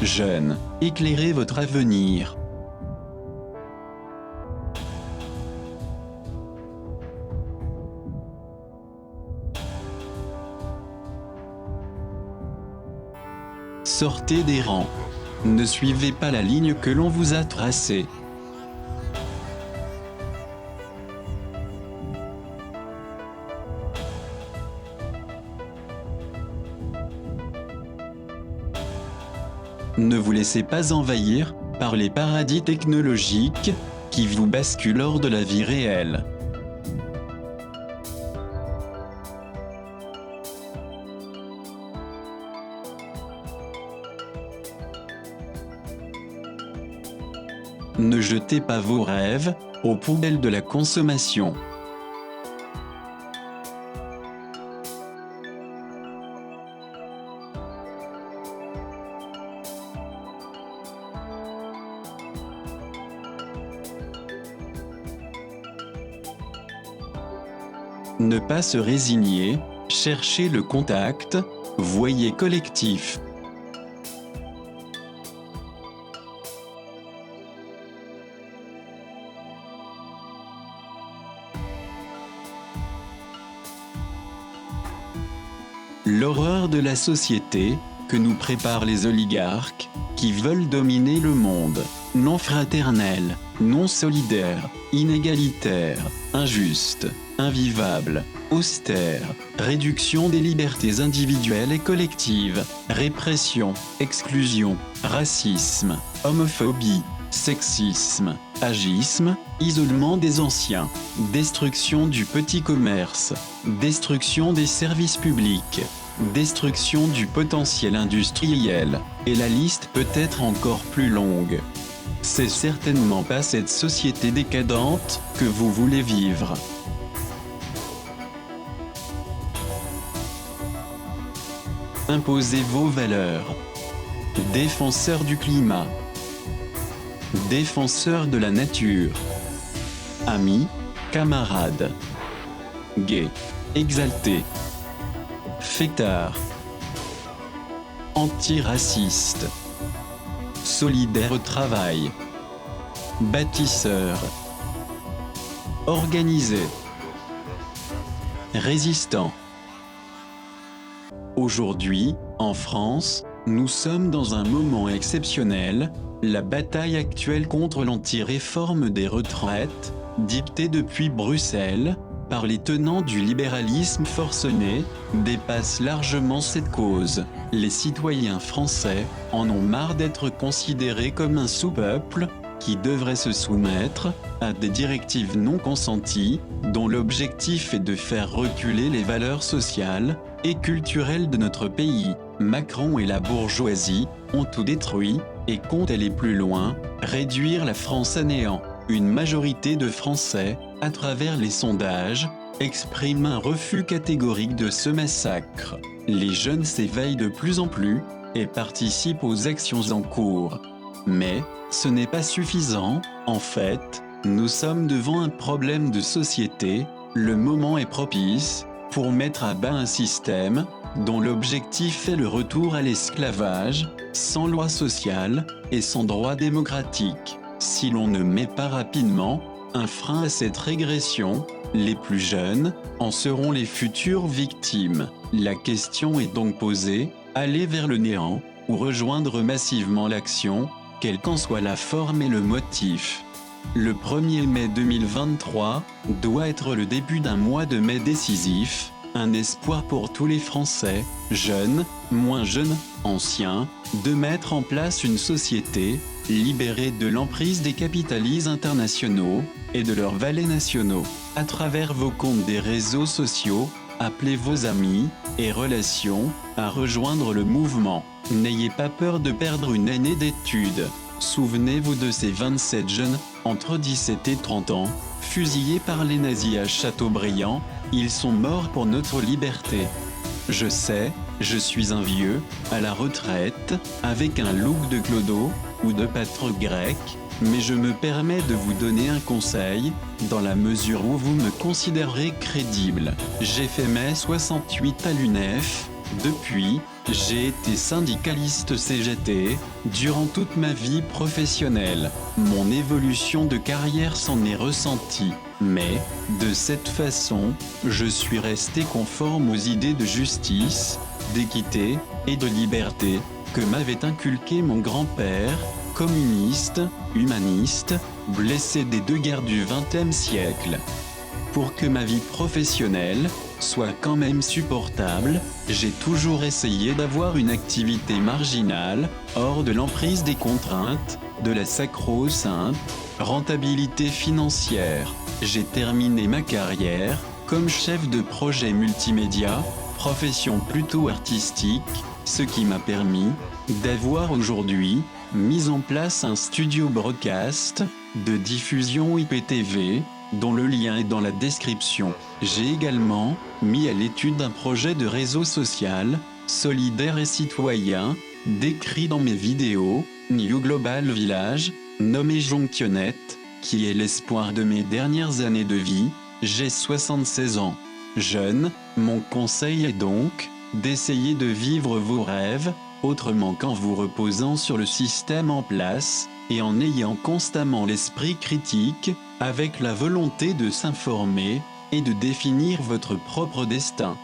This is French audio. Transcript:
Jeunes, éclairez votre avenir. Sortez des rangs. Ne suivez pas la ligne que l'on vous a tracée. Ne vous laissez pas envahir par les paradis technologiques qui vous basculent hors de la vie réelle. Ne jetez pas vos rêves aux poubelles de la consommation. Ne pas se résigner, cherchez le contact, voyez collectif. L'horreur de la société que nous préparent les oligarques qui veulent dominer le monde, non fraternel, non solidaire, inégalitaire, injuste, invivable, austère, réduction des libertés individuelles et collectives, répression, exclusion, racisme, homophobie, sexisme, agisme, isolement des anciens, destruction du petit commerce, destruction des services publics, destruction du potentiel industriel, et la liste peut être encore plus longue. C'est certainement pas cette société décadente que vous voulez vivre. Imposez vos valeurs. Défenseurs du climat. Défenseurs de la nature. Amis, camarades. Gays, exaltés. Fêtards. Antiracistes. Solidaires au travail. Bâtisseurs. Organisés. Résistants. Aujourd'hui, en France, nous sommes dans un moment exceptionnel, la bataille actuelle contre l'anti-réforme des retraites, dictée depuis Bruxelles, par les tenants du libéralisme forcené, dépasse largement cette cause. Les citoyens français en ont marre d'être considérés comme un sous-peuple qui devrait se soumettre à des directives non consenties, dont l'objectif est de faire reculer les valeurs sociales et culturelles de notre pays. Macron et la bourgeoisie ont tout détruit et comptent aller plus loin, réduire la France à néant. Une majorité de Français, à travers les sondages, expriment un refus catégorique de ce massacre. Les jeunes s'éveillent de plus en plus et participent aux actions en cours. Mais ce n'est pas suffisant. En fait, nous sommes devant un problème de société. Le moment est propice pour mettre à bas un système dont l'objectif est le retour à l'esclavage, sans loi sociale et sans droit démocratique. Si l'on ne met pas rapidement un frein à cette régression, les plus jeunes en seront les futures victimes. La question est donc posée, aller vers le néant ou rejoindre massivement l'action, quelle qu'en soit la forme et le motif. Le 1er mai 2023 doit être le début d'un mois de mai décisif, un espoir pour tous les Français, jeunes, moins jeunes, anciens, de mettre en place une société libérée de l'emprise des capitalistes internationaux et de leurs valets nationaux. À travers vos comptes des réseaux sociaux, appelez vos amis et relations à rejoindre le mouvement. N'ayez pas peur de perdre une année d'études. Souvenez-vous de ces 27 jeunes, entre 17 et 30 ans, fusillés par les nazis à Châteaubriand. Ils sont morts pour notre liberté. Je sais, je suis un vieux, à la retraite, avec un look de clodo ou de pâtre grec, mais je me permets de vous donner un conseil, dans la mesure où vous me considérez crédible. J'ai fait mai 68 à l'UNEF. Depuis, J'ai été syndicaliste CGT durant toute ma vie professionnelle. Mon évolution de carrière s'en est ressentie. Mais, de cette façon, je suis resté conforme aux idées de justice, d'équité et de liberté que m'avait inculqué mon grand-père, communiste, humaniste, blessé des deux guerres du XXe siècle. Pour que ma vie professionnelle soit quand même supportable, j'ai toujours essayé d'avoir une activité marginale, hors de l'emprise des contraintes, de la sacro-sainte rentabilité financière. J'ai terminé ma carrière comme chef de projet multimédia, profession plutôt artistique, ce qui m'a permis d'avoir aujourd'hui mis en place un studio broadcast de diffusion IPTV, dont le lien est dans la description. J'ai également mis à l'étude un projet de réseau social, solidaire et citoyen, décrit dans mes vidéos, New Global Village, nommé Jonctionnet, qui est l'espoir de mes dernières années de vie. J'ai 76 ans. Jeune, mon conseil est donc d'essayer de vivre vos rêves, autrement qu'en vous reposant sur le système en place, et en ayant constamment l'esprit critique, avec la volonté de s'informer et de définir votre propre destin.